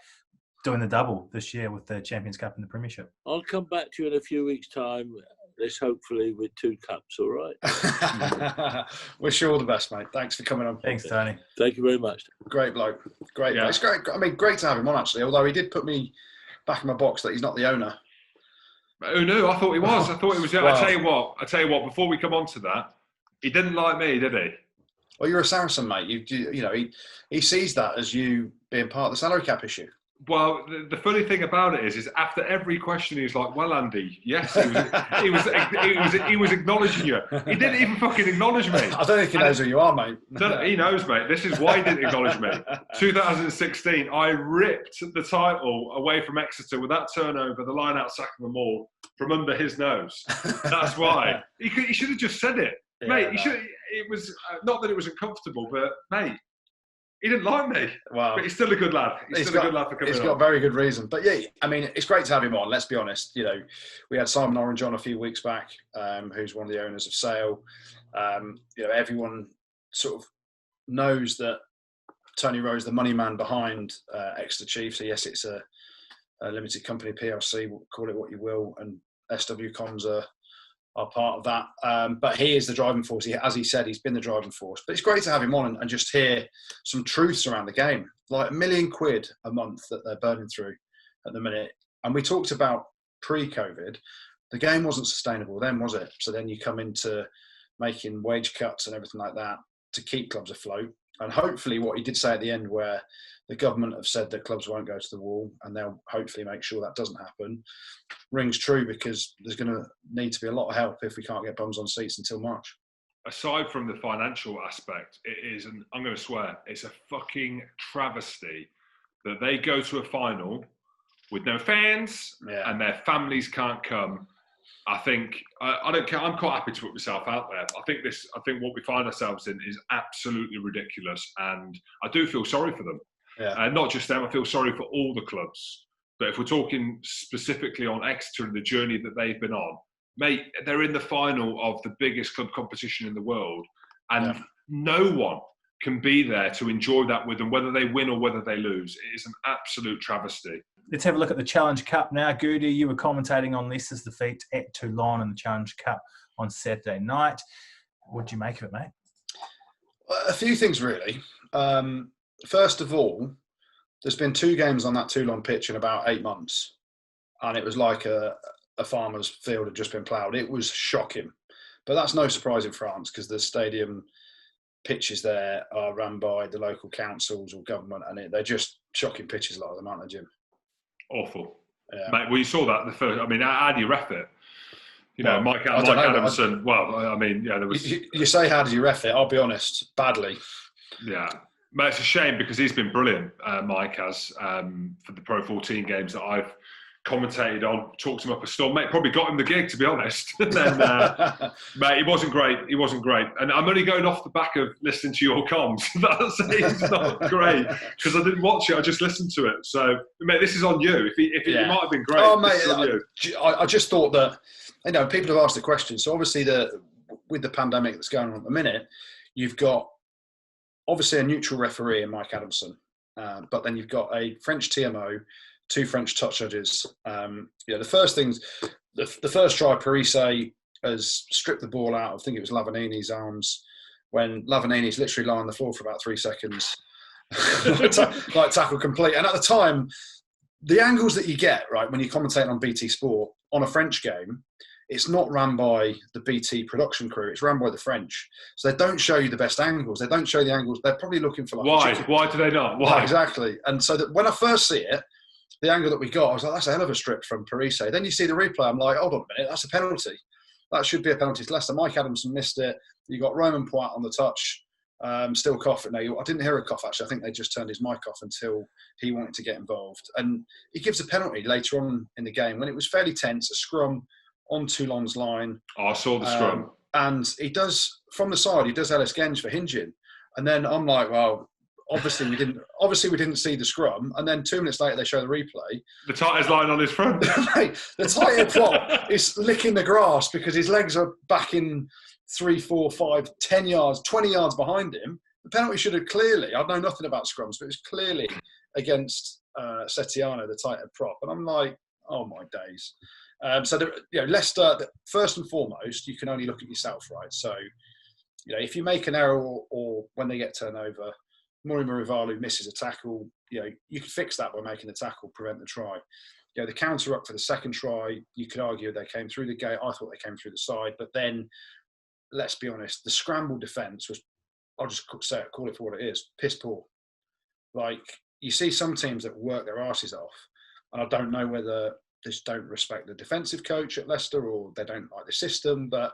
doing the double this year with the Champions Cup and the Premiership. I'll come back to you in a few weeks' time. Let's hopefully with 2 cups, all right? Wish you all the best, mate. Thanks for coming on. Thanks, Tony. Thank you very much. Great bloke. Great. Yeah. It's great. I mean, great to have him on, actually, although he did put me back in my box that he's not the owner. Who knew? I thought he was. I thought he was. Yeah. Well, I tell you what. Before we come on to that, he didn't like me, did he? Well, you're a Saracen, mate. He sees that as you being part of the salary cap issue. Well, the funny thing about it is after every question he was like, "Well, Andy, yes," he was acknowledging you. He didn't even fucking acknowledge me. I don't think he knows who you are, mate. He knows, mate. This is why he didn't acknowledge me. 2016, I ripped the title away from Exeter with that turnover, the line-out sack of them all, from under his nose. That's why he should have just said it, mate. He should. It was not that it was uncomfortable, but mate. He didn't like me, but he's still a good lad. He's still a good lad for coming on. He's got a very good reason. But yeah, I mean, it's great to have him on, let's be honest. We had Simon Orange on a few weeks back, who's one of the owners of Sale. Everyone sort of knows that Tony Rowe is the money man behind Exeter Chiefs. So yes, it's a limited company, PLC, call it what you will, and SW Comms are part of that. But he is the driving force. As he said, he's been the driving force. But it's great to have him on and just hear some truths around the game. Like £1 million a month that they're burning through at the minute. And we talked about pre-COVID, the game wasn't sustainable then, was it? So then you come into making wage cuts and everything like that to keep clubs afloat. And hopefully what he did say at the end, where the government have said that clubs won't go to the wall and they'll hopefully make sure that doesn't happen, rings true, because there's going to need to be a lot of help if we can't get bums on seats until March. Aside from the financial aspect, it is, and I'm going to swear, it's a fucking travesty that they go to a final with no fans and their families can't come. I think I don't care. I'm quite happy to put myself out there. I think what we find ourselves in is absolutely ridiculous, and I do feel sorry for them. Yeah. Not just them. I feel sorry for all the clubs. But if we're talking specifically on Exeter and the journey that they've been on, mate, they're in the final of the biggest club competition in the world, and no one can be there to enjoy that with them, whether they win or whether they lose. It is an absolute travesty. Let's have a look at the Challenge Cup now. Goody, you were commentating on Leicester's defeat at Toulon in the Challenge Cup on Saturday night. What did you make of it, mate? A few things, really. First of all, there's been 2 games on that Toulon pitch in about 8 months, and it was like a farmer's field had just been ploughed. It was shocking. But that's no surprise in France, because the stadium pitches there are run by the local councils or government, and they're just shocking pitches, a lot of them, aren't they, Jim? Awful. Yeah. Mate, well, you saw that the first. I mean, how do you ref it? Mike Adamson. There was. You say, how do you ref it? I'll be honest, badly. Yeah. Mate, it's a shame because he's been brilliant, Mike has, for the Pro 14 games that I've commentated on, talked him up a storm. Mate, probably got him the gig, to be honest. And then, mate, he wasn't great. He wasn't great. And I'm only going off the back of listening to your comms. He's not great because I didn't watch it. I just listened to it. So, mate, this is on you. If it might have been great, oh, mate, this is on you. I just thought that, people have asked the question. So obviously with the pandemic that's going on at the minute, you've got obviously a neutral referee in Mike Adamson, but then you've got a French TMO, 2 French touch judges. The first things, the first try, Parise has stripped the ball out. I think it was Lavanini's arms when Lavanini's literally lying on the floor for about 3 seconds, like tackle complete. And at the time, the angles that you get, right, when you commentate on BT Sport on a French game, it's not run by the BT production crew. It's run by the French. So they don't show you the best angles. They don't show you the angles. They're probably looking for Why? Why do they not? Why? Exactly. And so that when I first see it, the angle that we got, I was like, that's a hell of a strip from Parise. Then you see the replay. I'm like, hold on a minute. That's a penalty. That should be a penalty to Leicester. Mike Adamson missed it. You got Roman Poit on the touch, still coughing. Now, I didn't hear a cough, actually. I think they just turned his mic off until he wanted to get involved. And he gives a penalty later on in the game when it was fairly tense, a scrum on Toulon's line. Oh, I saw the scrum. And he does, from the side, he does Ellis Genge for hinging. And then I'm like, well, obviously we didn't see the scrum. And then 2 minutes later, they show the replay. The tighter's lying on his front. The tighter prop is licking the grass because his legs are back in 3, 4, 5, 10 yards, 20 yards behind him. The penalty should have clearly, I know nothing about scrums, but it was clearly against Setiano, the tighter prop. And I'm like, oh my days. Leicester, first and foremost, you can only look at yourself, right? So, if you make an error or when they get turned over, Murray Marivalu misses a tackle, you can fix that by making the tackle, prevent the try. The counter up for the second try, you could argue they came through the gate. I thought they came through the side. But then, let's be honest, the scramble defence was, I'll just say it, call it for what it is, piss poor. Like, you see some teams that work their arses off, and I don't know whether they just don't respect the defensive coach at Leicester or they don't like the system, but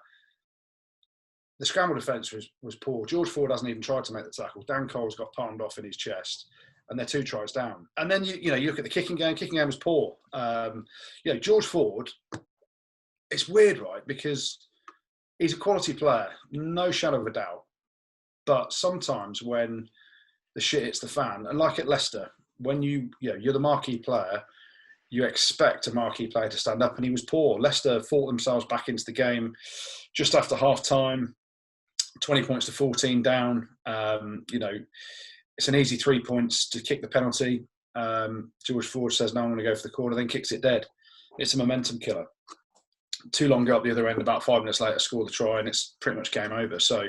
the scramble defence was poor. George Ford hasn't even tried to make the tackle. Dan Cole's got palmed off in his chest, and they're 2 tries down. And then you look at the kicking game. Kicking game was poor. George Ford. It's weird, right? Because he's a quality player, no shadow of a doubt. But sometimes when the shit hits the fan, and like at Leicester, when you're the marquee player, you expect a marquee player to stand up, and he was poor. Leicester fought themselves back into the game just after half-time, 20 points to 14 down. It's an easy 3 points to kick the penalty. George Ford says, no, I'm going to go for the corner, then kicks it dead. It's a momentum killer. Toulon go up the other end, about 5 minutes later, score the try, and it's pretty much game over. So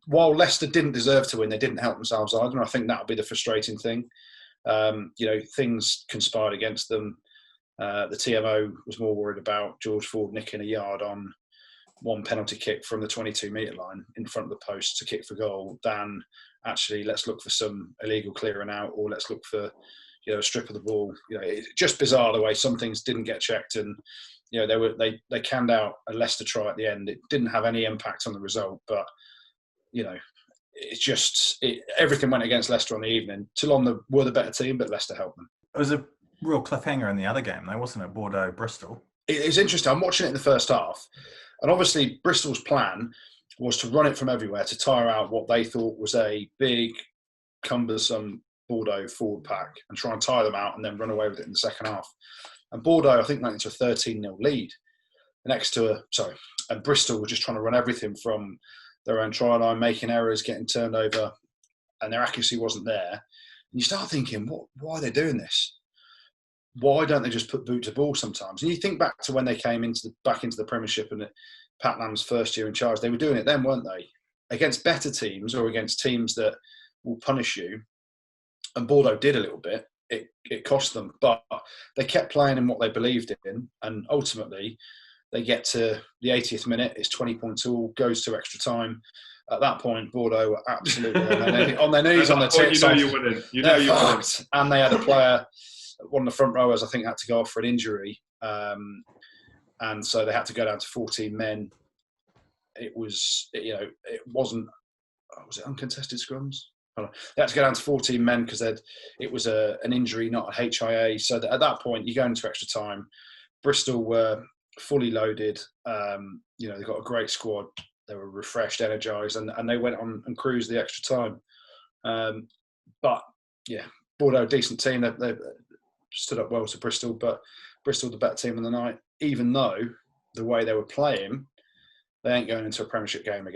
while Leicester didn't deserve to win, they didn't help themselves either, and I think that'll be the frustrating thing. Things conspired against them. The TMO was more worried about George Ford nicking a yard on one penalty kick from the 22-metre line in front of the post to kick for goal than actually let's look for some illegal clearing out or let's look for a strip of the ball. It's just bizarre the way some things didn't get checked, and they canned out a Leicester try at the end. It didn't have any impact on the result, but it's just everything went against Leicester on the evening. Toulon were the better team, but Leicester helped them. It was a real cliffhanger in the other game, though, wasn't it? Bordeaux-Bristol. It's interesting. I'm watching it in the first half, and obviously Bristol's plan was to run it from everywhere to tire out what they thought was a big, cumbersome Bordeaux forward pack and try and tire them out and then run away with it in the second half. And Bordeaux, I think, went into a 13-0 lead. And Bristol were just trying to run everything from their own try line, making errors, getting turned over, and their accuracy wasn't there. And you start thinking, why are they doing this? Why don't they just put boot to ball sometimes? And you think back to when they came back into the Premiership and Pat Lam's first year in charge, they were doing it then, weren't they? Against better teams or against teams that will punish you. And Bordeaux did a little bit. It cost them, but they kept playing in what they believed in, and ultimately they get to the 80th minute. It's 20 points all, goes to extra time. At that point, Bordeaux were absolutely on their knees, on their tits. You're winning. You're winning. And they had a player, one of the front rowers, I think, had to go off for an injury, and so they had to go down to 14 men. It wasn't. Was it uncontested scrums? They had to go down to 14 men because it was an injury, not a HIA. So at that point, you go into extra time. Bristol were fully loaded. They've got a great squad. They were refreshed, energised, and they went on and cruised the extra time. But yeah, Bordeaux, decent team. They stood up well to Bristol, but Bristol the better team of the night. Even though the way they were playing, they ain't going into a Premiership game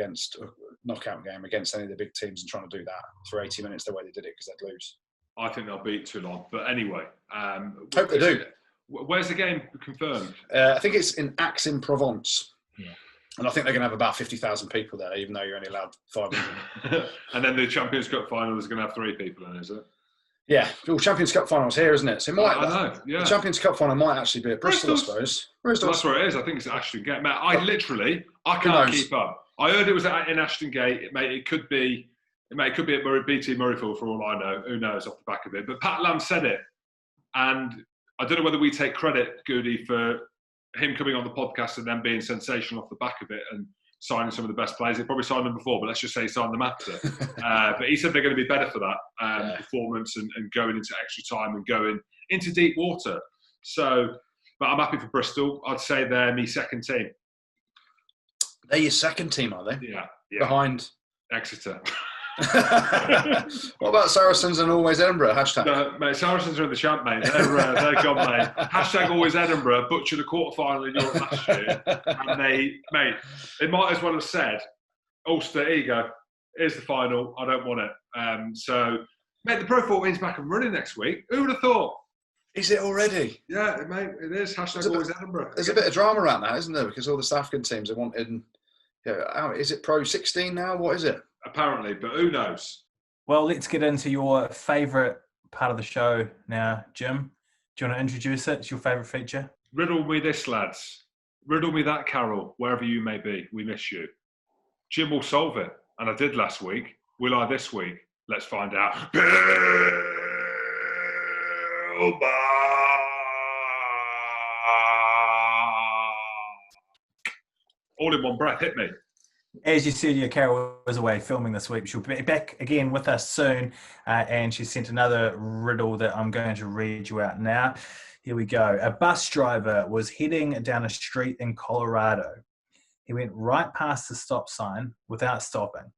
knockout game against any of the big teams and trying to do that for 80 minutes the way they did it, because they'd lose. I think they'll beat Toulon. But anyway. Hope they do. Where's the game confirmed? I think it's in Aix-en-Provence. Yeah. And I think they're going to have about 50,000 people there, even though you're only allowed 500. And then the Champions Cup final is going to have 3 people in, is it? Yeah. Well, Champions Cup final's here, isn't it? So it might, I know, yeah. The Champions Cup final might actually be at Bristol, I suppose. Bristol. That's where it is. I think it's Ashton Gate. Mate, I can't keep up. I heard it was in Ashton Gate. It could be at BT Murrayfield for all I know. Who knows off the back of it? But Pat Lam said it, and I don't know whether we take credit, Goody, for him coming on the podcast and then being sensational off the back of it and signing some of the best players. He probably signed them before, but let's just say he signed them after. But he said they're going to be better for that performance and going into extra time and going into deep water. So, but I'm happy for Bristol. I'd say they're my second team. They're your second team, are they? Yeah. Behind Exeter. What about Saracens and Always Edinburgh? Hashtag. No, mate, Saracens are in the champ, mate. They're gone, mate. Hashtag Always Edinburgh butchered a quarter-final in Europe last year. And they might as well have said, Ulster, here you go. Here's the final. I don't want it. So, mate, the Pro 14's back and running next week. Who would have thought? Is it already? Yeah, mate, it is. Hashtag Always Edinburgh. There's a bit of drama around that, isn't there? Because all the South African teams are wanting... is it Pro 16 now? What is it? Apparently, but who knows? Well, let's get into your favourite part of the show now, Jim. Do you want to introduce it? It's your favourite feature? Riddle me this, lads. Riddle me that, Carol, wherever you may be. We miss you. Jim will solve it, and I did last week. Will I this week? Let's find out. All in one breath, hit me. As you said, Carol was away filming this week. She'll be back again with us soon. And she sent another riddle that I'm going to read you out now. Here we go. A bus driver was heading down a street in Colorado. He went right past the stop sign without stopping.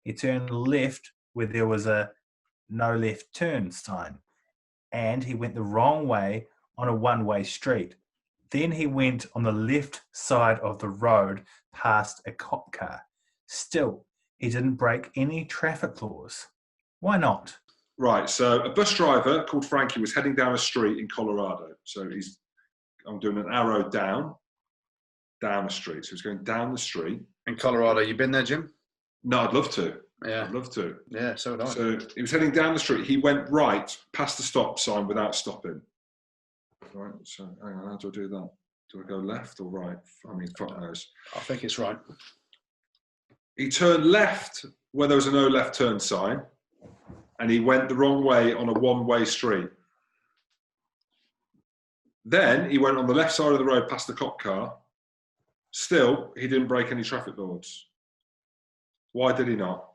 He turned left where there was a no left turn sign. And he went the wrong way on a one-way street. Then he went on the left side of the road past a cop car. Still, he didn't break any traffic laws. Why not? Right, so a bus driver called Frankie was heading down a street in Colorado. So I'm doing an arrow down a street. So he's going down the street. In Colorado, you been there, Jim? No, I'd love to. Yeah. I'd love to. Yeah, so would I. So he was heading down the street. He went right past the stop sign without stopping. Right, so hang on, how do I do that? Do I go left or right? I mean, fuck knows. I think it's right. He turned left where there was a no left turn sign, and he went the wrong way on a one-way street. Then he went on the left side of the road past the cop car. Still, he didn't break any traffic laws. Why did he not?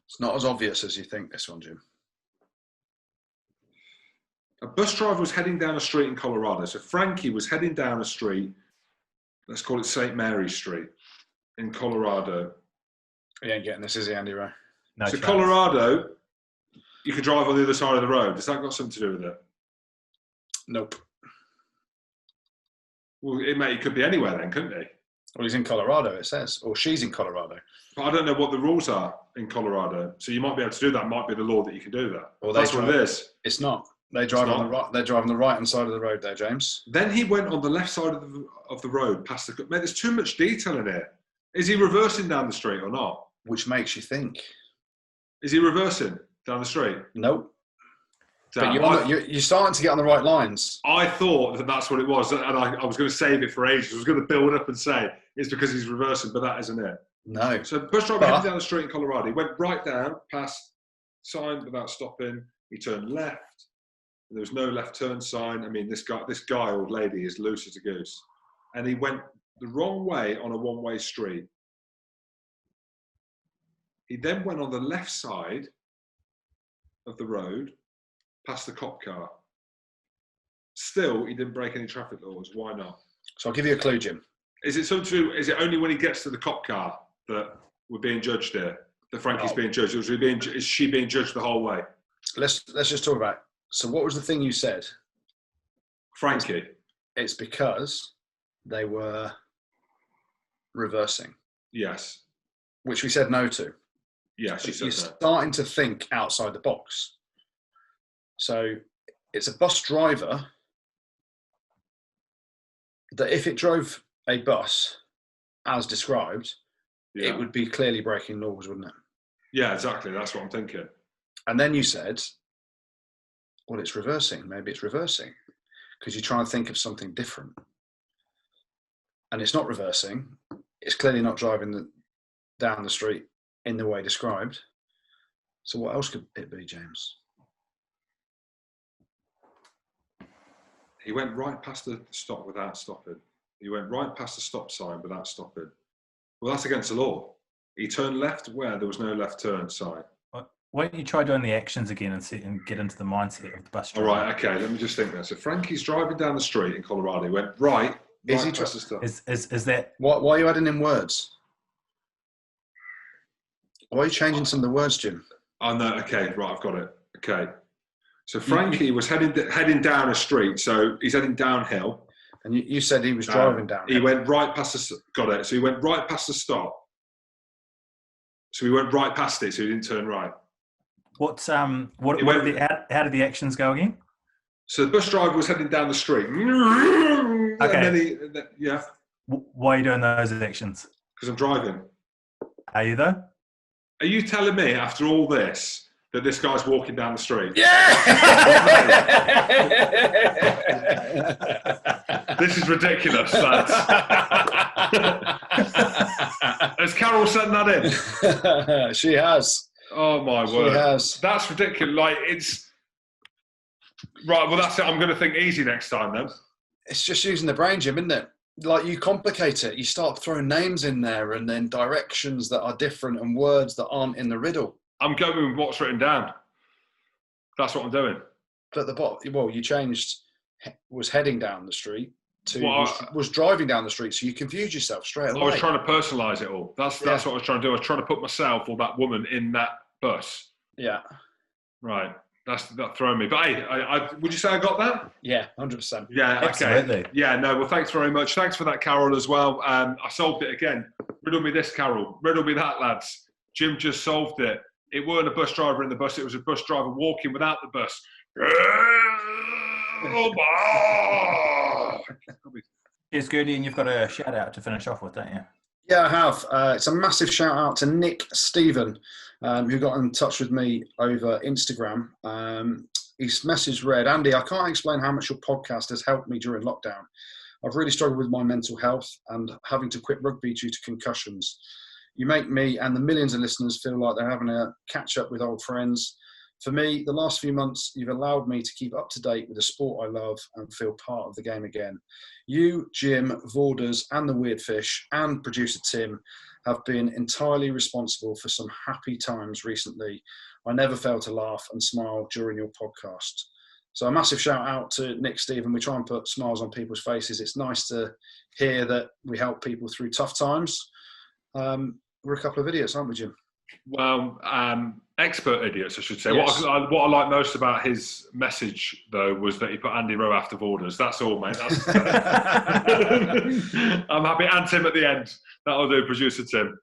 It's not as obvious as you think, this one, Jim. A bus driver was heading down a street in Colorado. So Frankie was heading down a street, let's call it St. Mary's Street in Colorado. He ain't getting this, is he, Andy Rowe? No so chance. Colorado, you could drive on the other side of the road. Has that got something to do with it? Nope. Well, it could be anywhere then, couldn't he? Well, he's in Colorado, it says. Or she's in Colorado. But I don't know what the rules are in Colorado. So you might be able to do that. Might be the law that you can do that. Well, that's what it is. It's not. They drive on the right. They're driving the right-hand side of the road there, James. Then he went on the left side of the road past the... Mate, there's too much detail in it. Is he reversing down the street or not? Which makes you think. Is he reversing down the street? Nope. Damn, but you're starting to get on the right lines. I thought that's what it was, and I was going to save it for ages. I was going to build up and say it's because he's reversing, but that isn't it. No. So bus driver headed down the street in Colorado. He went right down past sign without stopping. He turned left. There was no left turn sign. I mean, this guy, old lady, is loose as a goose. And he went the wrong way on a one-way street. He then went on the left side of the road, past the cop car. Still, he didn't break any traffic laws. Why not? So I'll give you a clue, Jim. Is it something to do? Is it only when he gets to the cop car that we're being judged here? That Frankie's being judged? Is she being judged the whole way? Let's just talk about it. So what was the thing you said? Frankie. It's because they were reversing. Yes. Which we said no to. Yeah, she said You're that. starting to think outside the box. So it's a bus driver that if it drove a bus as described, it would be clearly breaking laws, wouldn't it? Yeah, exactly. That's what I'm thinking. And then you said, well, it's reversing. Maybe it's reversing because you're trying to think of something different. And it's not reversing. It's clearly not driving down the street in the way described. So what else could it be, James? He went right past the stop without stopping. He went right past the stop sign without stopping. Well, that's against the law. He turned left where there was no left turn sign. Why don't you try doing the actions again and get into the mindset of the bus driver? All right, okay, let me just think that. So Frankie's driving down the street in Colorado. He went right past the stop. Is that... Why are you adding in words? Why are you changing some of the words, Jim? Oh, no, okay, right, I've got it. Okay. So Frankie was heading down a street, so he's heading downhill. And you said he was driving down. He went right past the... Got it. So he went right past the stop. So he went right past it, so he didn't turn right. How did the actions go again? So the bus driver was heading down the street. Okay. And then yeah. Why are you doing those actions? Because I'm driving. Are you though? Are you telling me after all this that this guy's walking down the street? Yeah! This is ridiculous, lads. Has Carol sent that in? She has. Oh my word! She has. That's ridiculous. Like it's right. Well, that's it. I'm going to think easy next time then. It's just using the brain, Jim, isn't it? Like you complicate it. You start throwing names in there and then directions that are different and words that aren't in the riddle. I'm going with what's written down. That's what I'm doing. But at the bottom, well, you changed was heading down the street to was driving down the street, so you confused yourself straight away. I was trying to personalise it all. That's what I was trying to do. I was trying to put myself or that woman in that bus. Yeah. Right. That thrown me. But hey, would you say I got that? Yeah, 100%. Yeah, okay. Absolutely. Yeah, no, well, thanks very much. Thanks for that, Carol, as well. I solved it again. Riddle me this, Carol. Riddle me that, lads. Jim just solved it. It weren't a bus driver in the bus. It was a bus driver walking without the bus. Yes, Gertie, and you've got a shout out to finish off with, don't you? Yeah, I have. It's a massive shout out to Nick Stephen, who got in touch with me over Instagram. His message read, Andy, I can't explain how much your podcast has helped me during lockdown. I've really struggled with my mental health and having to quit rugby due to concussions. You make me and the millions of listeners feel like they're having a catch up with old friends. For me, the last few months, you've allowed me to keep up to date with the sport I love and feel part of the game again. You, Jim, Vorders and the Weird Fish and producer Tim have been entirely responsible for some happy times recently. I never fail to laugh and smile during your podcast. So a massive shout out to Nick Stephen. We try and put smiles on people's faces. It's nice to hear that we help people through tough times. We're a couple of idiots, aren't we, Jim? Well, expert idiots, I should say. Yes. What I like most about his message, though, was that he put Andy Rowe after Vorders. That's all, mate. I'm happy. And Tim at the end. That'll do, producer Tim.